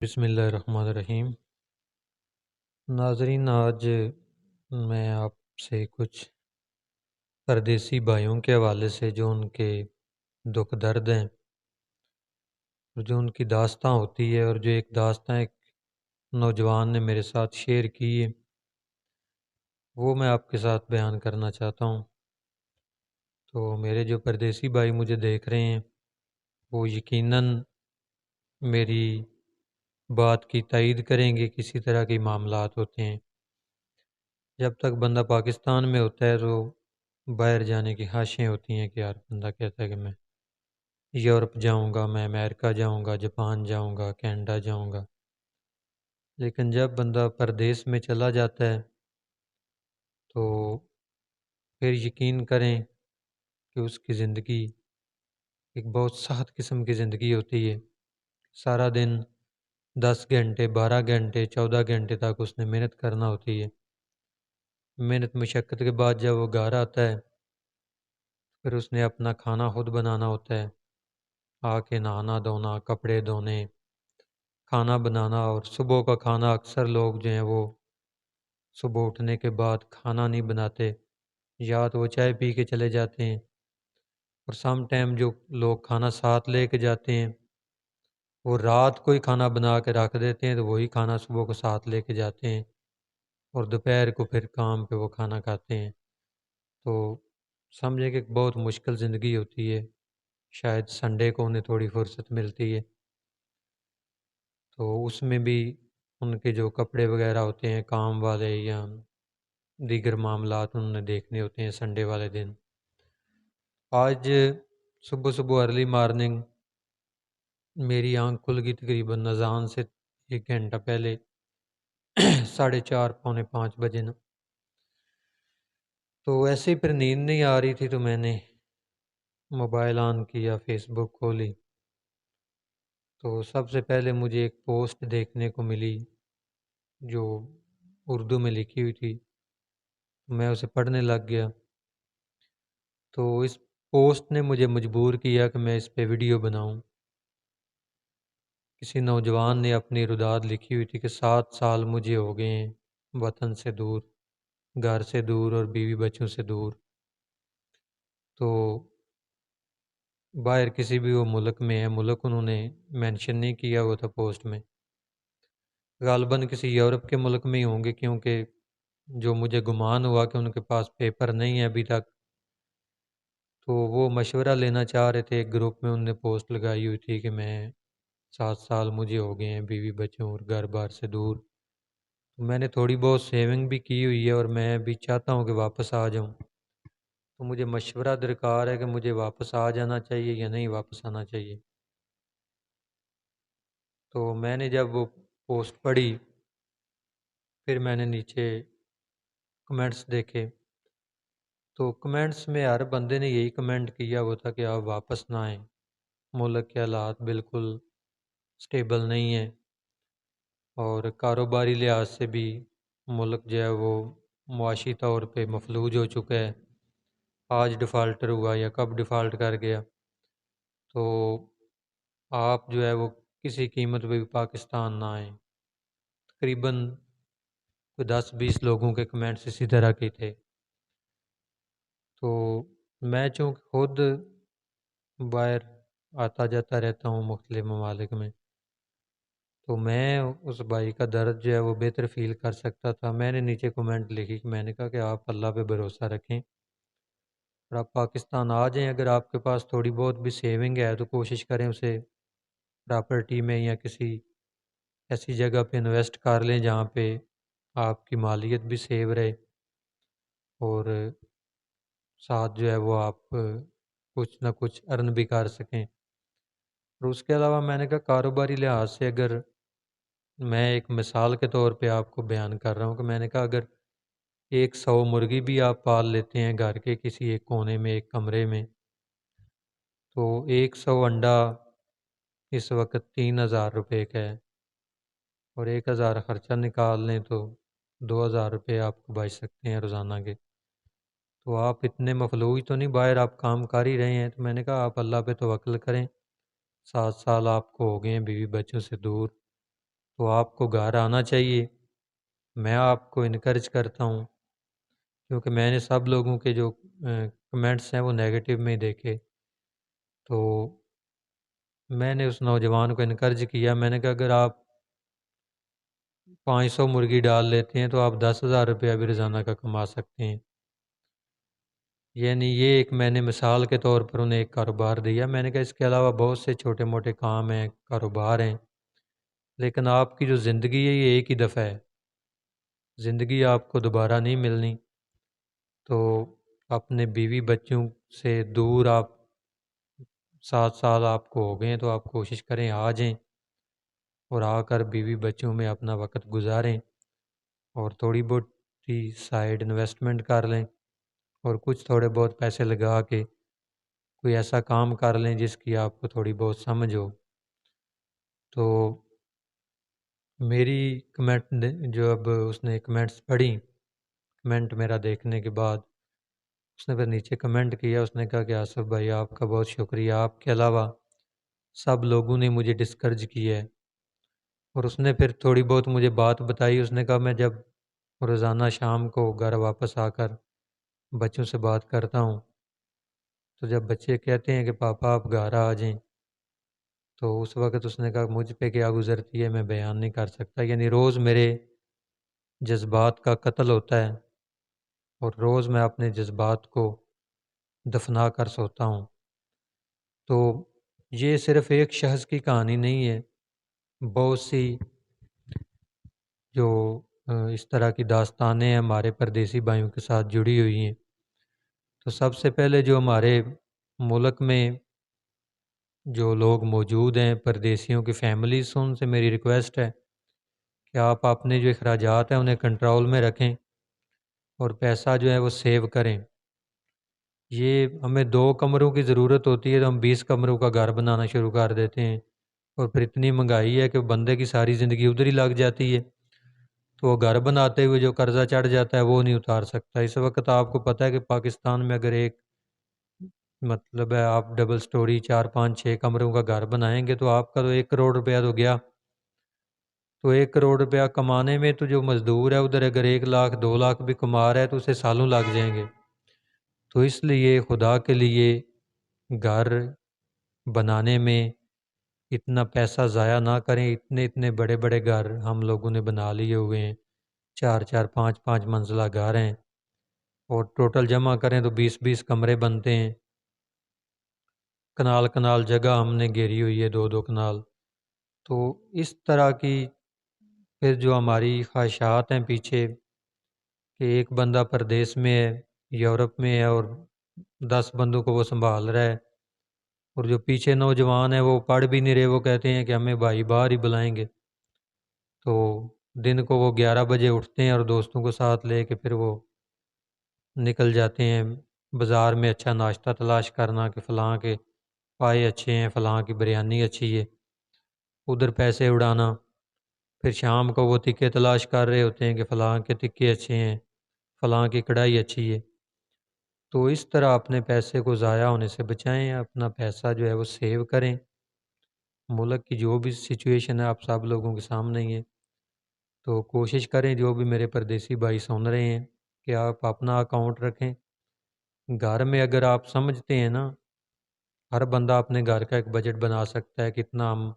بسم اللہ الرحمن الرحیم۔ ناظرین، آج میں آپ سے کچھ پردیسی بھائیوں کے حوالے سے جو ان کے دکھ درد ہیں اور جو ان کی داستان ہوتی ہے، اور جو ایک داستان ایک نوجوان نے میرے ساتھ شیئر کی ہے، وہ میں آپ کے ساتھ بیان کرنا چاہتا ہوں۔ تو میرے جو پردیسی بھائی مجھے دیکھ رہے ہیں وہ یقیناً میری بات کی تائید کریں گے۔ کسی طرح کے معاملات ہوتے ہیں، جب تک بندہ پاکستان میں ہوتا ہے تو باہر جانے کی خواہشیں ہوتی ہیں کہ یار بندہ کہتا ہے کہ میں یورپ جاؤں گا، میں امریکہ جاؤں گا، جاپان جاؤں گا، کینیڈا جاؤں گا۔ لیکن جب بندہ پردیس میں چلا جاتا ہے تو پھر یقین کریں کہ اس کی زندگی ایک بہت سخت قسم کی زندگی ہوتی ہے۔ سارا دن 10 گھنٹے، 12 گھنٹے، 14 گھنٹے تک اس نے محنت کرنا ہوتی ہے۔ محنت مشقت کے بعد جب وہ گھر آتا ہے پھر اس نے اپنا کھانا خود بنانا ہوتا ہے، آ کے نہانا دھونا، کپڑے دھونے، کھانا بنانا۔ اور صبح کا کھانا اکثر لوگ جو ہیں وہ صبح اٹھنے کے بعد کھانا نہیں بناتے، یا تو وہ چائے پی کے چلے جاتے ہیں، اور سم ٹائم جو لوگ کھانا ساتھ لے کے جاتے ہیں وہ رات کو ہی کھانا بنا کے رکھ دیتے ہیں، تو وہی کھانا صبح کو ساتھ لے کے جاتے ہیں اور دوپہر کو پھر کام پہ وہ کھانا کھاتے ہیں۔ تو سمجھے کہ ایک بہت مشکل زندگی ہوتی ہے۔ شاید سنڈے کو انہیں تھوڑی فرصت ملتی ہے، تو اس میں بھی ان کے جو کپڑے وغیرہ ہوتے ہیں کام والے یا دیگر معاملات انہوں نے دیکھنے ہوتے ہیں سنڈے والے دن۔ آج صبح صبح ارلی مارننگ میری آنکھ کھل گئی تقریباً اذان سے 1 گھنٹہ پہلے، 4:30 4:45 بجے نا۔ تو ایسے ہی پھر نیند نہیں آ رہی تھی تو میں نے موبائل آن کیا، فیس بک کھولی، تو سب سے پہلے مجھے ایک پوسٹ دیکھنے کو ملی جو اردو میں لکھی ہوئی تھی۔ میں اسے پڑھنے لگ گیا، تو اس پوسٹ نے مجھے مجبور کیا کہ میں اس پہ ویڈیو بناؤں۔ کسی نوجوان نے اپنی روداد لکھی ہوئی تھی کہ 7 سال مجھے ہو گئے ہیں وطن سے دور، گھر سے دور اور بیوی بچوں سے دور۔ تو باہر کسی بھی وہ ملک میں ہے، ملک انہوں نے مینشن نہیں کیا ہوا تھا پوسٹ میں، غالباً کسی یورپ کے ملک میں ہی ہوں گے، کیونکہ جو مجھے گمان ہوا کہ ان کے پاس پیپر نہیں ہے ابھی تک، تو وہ مشورہ لینا چاہ رہے تھے۔ ایک گروپ میں انہوں نے پوسٹ لگائی ہوئی تھی کہ میں 7 سال مجھے ہو گئے ہیں بیوی بچوں اور گھر بار سے دور۔ میں نے تھوڑی بہت سیونگ بھی کی ہوئی ہے اور میں بھی چاہتا ہوں کہ واپس آ جاؤں، تو مجھے مشورہ درکار ہے کہ مجھے واپس آ جانا چاہیے یا نہیں واپس آنا چاہیے۔ تو میں نے جب وہ پوسٹ پڑھی پھر میں نے نیچے کمنٹس دیکھے، تو کمنٹس میں ہر بندے نے یہی کمنٹ کیا وہ تھا کہ آپ واپس نہ آئیں، ملک کے حالات بالکل سٹیبل نہیں ہیں، اور کاروباری لحاظ سے بھی ملک جو ہے وہ معاشی طور پہ مفلوج ہو چکا ہے۔ آج ڈیفالٹر ہوا یا کب ڈیفالٹ کر گیا، تو آپ جو ہے وہ کسی قیمت پہ بھی پاکستان نہ آئیں۔ تقریباً کوئی 10 20 لوگوں کے کمنٹس اسی طرح کے تھے۔ تو میں چونکہ خود باہر آتا جاتا رہتا ہوں مختلف ممالک میں، تو میں اس بھائی کا درد جو ہے وہ بہتر فیل کر سکتا تھا۔ میں نے نیچے کمنٹ لکھی کہ میں نے کہا کہ آپ اللہ پہ بھروسہ رکھیں اور آپ پاکستان آ جائیں۔ اگر آپ کے پاس تھوڑی بہت بھی سیونگ ہے تو کوشش کریں اسے پراپرٹی میں یا کسی ایسی جگہ پہ انویسٹ کر لیں جہاں پہ آپ کی مالیت بھی سیو رہے، اور ساتھ جو ہے وہ آپ کچھ نہ کچھ ارن بھی کر سکیں۔ اور اس کے علاوہ میں نے کہا کاروباری لحاظ سے اگر میں ایک مثال کے طور پہ آپ کو بیان کر رہا ہوں کہ میں نے کہا اگر 100 مرغی بھی آپ پال لیتے ہیں گھر کے کسی ایک کونے میں ایک کمرے میں، تو 100 انڈا اس وقت 3,000 روپے کا ہے، اور 1,000 خرچہ نکال لیں تو 2,000 روپے آپ کو بچ سکتے ہیں روزانہ کے۔ تو آپ اتنے مفلوج تو نہیں، باہر آپ کام کر ہی رہے ہیں، تو میں نے کہا آپ اللہ پہ توکل کریں۔ 7 سال آپ کو ہو گئے ہیں بیوی بچوں سے دور، تو آپ کو گھر آنا چاہیے۔ میں آپ کو انکریج کرتا ہوں، کیونکہ میں نے سب لوگوں کے جو کمنٹس ہیں وہ نیگیٹو میں دیکھے، تو میں نے اس نوجوان کو انکریج کیا۔ میں نے کہا اگر آپ 500 مرغی ڈال لیتے ہیں تو آپ 10,000 روپیہ بھی روزانہ کا کما سکتے ہیں۔ یعنی یہ ایک میں نے مثال کے طور پر انہیں ایک کاروبار دیا۔ میں نے کہا اس کے علاوہ بہت سے چھوٹے موٹے کام ہیں، کاروبار ہیں، لیکن آپ کی جو زندگی ہے یہ ایک ہی دفعہ ہے، زندگی آپ کو دوبارہ نہیں ملنی۔ تو اپنے بیوی بچوں سے دور، آپ 7 سال آپ کو ہو گئے ہیں، تو آپ کوشش کریں آ جائیں اور آ کر بیوی بچوں میں اپنا وقت گزاریں، اور تھوڑی بہت ہی سائڈ انویسٹمنٹ کر لیں، اور کچھ تھوڑے بہت پیسے لگا کے کوئی ایسا کام کر لیں جس کی آپ کو تھوڑی بہت سمجھ ہو۔ تو میری کمنٹ جو اب اس نے کمنٹس پڑھی، کمنٹ میرا دیکھنے کے بعد اس نے پھر نیچے کمنٹ کیا، اس نے کہا کہ آصف بھائی آپ کا بہت شکریہ، آپ کے علاوہ سب لوگوں نے مجھے ڈسکرج کیا ہے۔ اور اس نے پھر تھوڑی بہت مجھے بات بتائی۔ اس نے کہا میں جب روزانہ شام کو گھر واپس آ کر بچوں سے بات کرتا ہوں، تو جب بچے کہتے ہیں کہ پاپا آپ گھر آ جائیں، تو اس وقت اس نے کہا مجھ پہ کیا گزرتی ہے میں بیان نہیں کر سکتا۔ یعنی روز میرے جذبات کا قتل ہوتا ہے، اور روز میں اپنے جذبات کو دفنا کر سوتا ہوں۔ تو یہ صرف ایک شخص کی کہانی نہیں ہے، بہت سی جو اس طرح کی داستانیں ہیں ہمارے پردیسی بھائیوں کے ساتھ جڑی ہوئی ہیں۔ تو سب سے پہلے جو ہمارے ملک میں جو لوگ موجود ہیں پردیسیوں کی فیملیز، ان سے میری ریکویسٹ ہے کہ آپ اپنے جو اخراجات ہیں انہیں کنٹرول میں رکھیں، اور پیسہ جو ہے وہ سیو کریں۔ یہ ہمیں 2 کمروں کی ضرورت ہوتی ہے تو ہم 20 کمروں کا گھر بنانا شروع کر دیتے ہیں، اور پھر اتنی مہنگائی ہے کہ بندے کی ساری زندگی ادھر ہی لگ جاتی ہے، تو وہ گھر بناتے ہوئے جو قرضہ چڑھ جاتا ہے وہ نہیں اتار سکتا۔ اس وقت آپ کو پتہ ہے کہ پاکستان میں اگر ایک مطلب ہے آپ ڈبل سٹوری 4 5 6 کمروں کا گھر بنائیں گے تو آپ کا تو 1 کروڑ روپیہ تو گیا۔ تو 1 کروڑ روپیہ کمانے میں تو جو مزدور ہے ادھر اگر 1 لاکھ 2 لاکھ بھی کما رہا ہے تو اسے سالوں لگ جائیں گے۔ تو اس لیے خدا کے لیے گھر بنانے میں اتنا پیسہ ضائع نہ کریں۔ اتنے اتنے بڑے بڑے گھر ہم لوگوں نے بنا لیے ہوئے ہیں، 4 4 5 5 منزلہ گھر ہیں، اور ٹوٹل جمع کریں تو 20 20 کمرے بنتے ہیں۔ کنال کنال جگہ ہم نے گھیری ہوئی ہے، 2 2 کنال۔ تو اس طرح کی پھر جو ہماری خواہشات ہیں پیچھے، کہ ایک بندہ پردیس میں ہے، یورپ میں ہے، اور 10 بندوں کو وہ سنبھال رہا ہے، اور جو پیچھے نوجوان ہیں وہ پڑھ بھی نہیں رہے، وہ کہتے ہیں کہ ہمیں بھائی باہر ہی بلائیں گے۔ تو دن کو وہ 11 بجے اٹھتے ہیں اور دوستوں کو ساتھ لے کے پھر وہ نکل جاتے ہیں بازار میں اچھا ناشتہ تلاش کرنا، کہ فلاں کے پائے اچھے ہیں، فلاں کی بریانی اچھی ہے، ادھر پیسے اڑانا۔ پھر شام کو وہ تکے تلاش کر رہے ہوتے ہیں کہ فلاں کے تکے اچھے ہیں، فلاں کی کڑھائی اچھی ہے۔ تو اس طرح اپنے پیسے کو ضائع ہونے سے بچائیں، اپنا پیسہ جو ہے وہ سیو کریں۔ ملک کی جو بھی سچویشن ہے آپ سب لوگوں کے سامنے ہی ہے، تو کوشش کریں جو بھی میرے پردیسی بھائی سن رہے ہیں کہ آپ اپنا اکاؤنٹ رکھیں۔ گھر میں اگر آپ سمجھتے ہیں نا، ہر بندہ اپنے گھر کا ایک بجٹ بنا سکتا ہے، کتنا ہم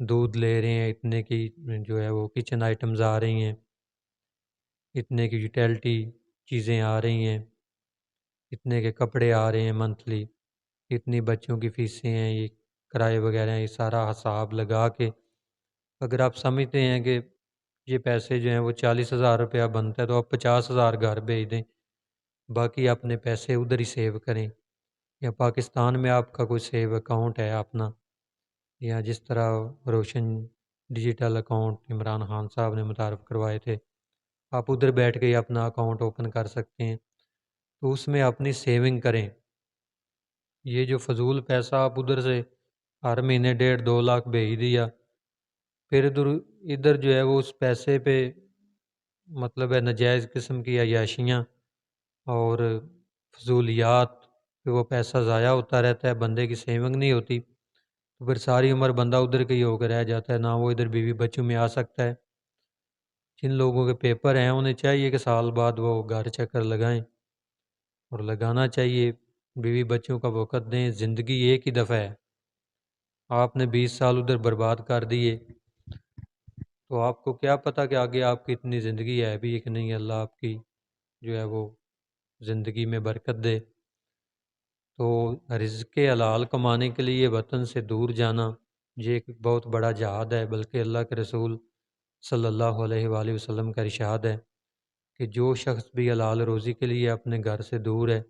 دودھ لے رہے ہیں، اتنے کی جو ہے وہ کچن آئٹمز آ رہی ہیں، اتنے کی یوٹیلٹی چیزیں آ رہی ہیں، اتنے کے کپڑے آ رہے ہیں منتھلی، اتنی بچوں کی فیسیں ہیں، یہ کرائے وغیرہ ہیں، یہ سارا حساب لگا کے اگر آپ سمجھتے ہیں کہ یہ پیسے جو ہیں وہ 40,000 روپیہ بنتا ہے تو آپ 50,000 گھر بھیج دیں، باقی اپنے پیسے ادھر ہی سیو کریں، یا پاکستان میں آپ کا کوئی سیو اکاؤنٹ ہے اپنا، یا جس طرح روشن ڈیجیٹل اکاؤنٹ عمران خان صاحب نے متعارف کروائے تھے، آپ ادھر بیٹھ کے ہی اپنا اکاؤنٹ اوپن کر سکتے ہیں، تو اس میں اپنی سیونگ کریں۔ یہ جو فضول پیسہ آپ ادھر سے ہر مہینے 1.5 2 لاکھ بھیج دیا، پھر ادھر ادھر جو ہے وہ اس پیسے پہ مطلب ہے ناجائز قسم کی عیاشیاں اور فضولیات پہ وہ پیسہ ضائع ہوتا رہتا ہے، بندے کی سیونگ نہیں ہوتی۔ تو پھر ساری عمر بندہ ادھر کا ہی ہو کے رہ جاتا ہے، نہ وہ ادھر بیوی بچوں میں آ سکتا ہے۔ جن لوگوں کے پیپر ہیں انہیں چاہیے کہ سال بعد وہ گھر چکر لگائیں، اور لگانا چاہیے، بیوی بچوں کا وقت دیں۔ زندگی ایک ہی دفعہ ہے، آپ نے 20 سال ادھر برباد کر دیے تو آپ کو کیا پتہ کہ آگے آپ کی اتنی زندگی ہے بھی کہ نہیں، اللہ آپ کی جو ہے وہ زندگی میں برکت دے۔ تو رزق حلال کمانے کے لیے وطن سے دور جانا یہ ایک بہت بڑا جہاد ہے، بلکہ اللہ کے رسول صلی اللہ علیہ وآلہ وسلم کا ارشاد ہے کہ جو شخص بھی حلال روزی کے لیے اپنے گھر سے دور ہے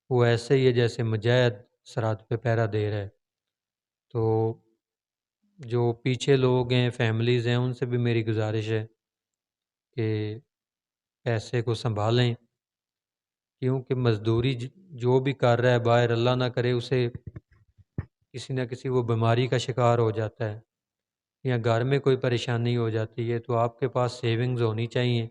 وہ ایسے ہی ہے جیسے مجاہد سرحد پہ پہرا دے رہا ہے۔ تو جو پیچھے لوگ ہیں، فیملیز ہیں، ان سے بھی میری گزارش ہے کہ پیسے کو سنبھالیں، کیونکہ مزدوری جو بھی کر رہا ہے باہر، اللہ نہ کرے اسے کسی نہ کسی وہ بیماری کا شکار ہو جاتا ہے یا گھر میں کوئی پریشانی ہو جاتی ہے، تو آپ کے پاس سیونگز ہونی چاہیے،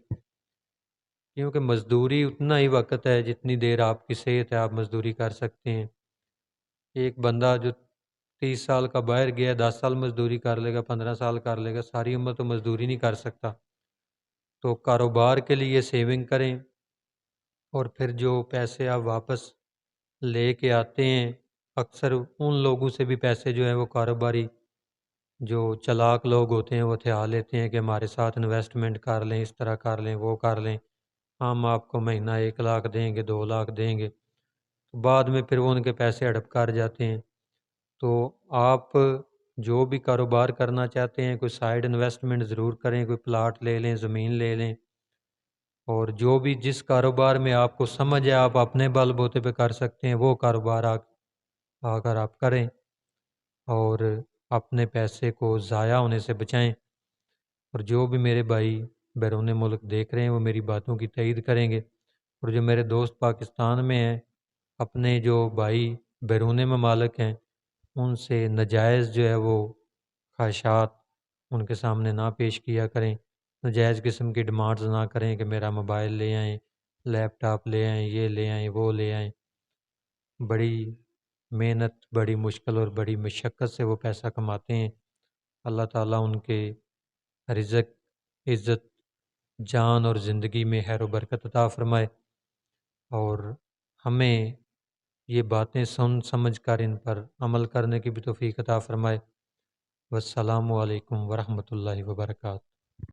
کیونکہ مزدوری اتنا ہی وقت ہے جتنی دیر آپ کی صحت ہے آپ مزدوری کر سکتے ہیں۔ ایک بندہ جو 30 سال کا باہر گیا 10 سال مزدوری کر لے گا، 15 سال کر لے گا، ساری عمر تو مزدوری نہیں کر سکتا۔ تو کاروبار کے لیے سیونگ کریں، اور پھر جو پیسے آپ واپس لے کے آتے ہیں، اکثر ان لوگوں سے بھی پیسے جو ہیں وہ کاروباری جو چلاک لوگ ہوتے ہیں وہ ہتھیا لیتے ہیں کہ ہمارے ساتھ انویسٹمنٹ کر لیں، اس طرح کر لیں، وہ کر لیں، ہم آپ کو مہینہ 1 لاکھ دیں گے، 2 لاکھ دیں گے، تو بعد میں پھر وہ ان کے پیسے ہڑپ کر جاتے ہیں۔ تو آپ جو بھی کاروبار کرنا چاہتے ہیں کوئی سائیڈ انویسٹمنٹ ضرور کریں، کوئی پلاٹ لے لیں، زمین لے لیں، اور جو بھی جس کاروبار میں آپ کو سمجھ ہے آپ اپنے بل بوتے پہ کر سکتے ہیں وہ کاروبار آ کر آپ کریں، اور اپنے پیسے کو ضائع ہونے سے بچائیں۔ اور جو بھی میرے بھائی بیرون ملک دیکھ رہے ہیں وہ میری باتوں کی تائید کریں گے، اور جو میرے دوست پاکستان میں ہیں اپنے جو بھائی بیرون ممالک ہیں ان سے ناجائز جو ہے وہ خواہشات ان کے سامنے نہ پیش کیا کریں، ناجائز قسم کی ڈیمانڈز نہ کریں کہ میرا موبائل لے آئیں، لیپ ٹاپ لے آئیں، یہ لے آئیں، وہ لے آئیں۔ بڑی محنت، بڑی مشکل اور بڑی مشقت سے وہ پیسہ کماتے ہیں، اللہ تعالیٰ ان کے رزق، عزت، جان اور زندگی میں خیر و برکت عطا فرمائے، اور ہمیں یہ باتیں سن سمجھ کر ان پر عمل کرنے کی بھی توفیق عطا فرمائے۔ والسلام علیکم ورحمۃ اللہ وبرکاتہ۔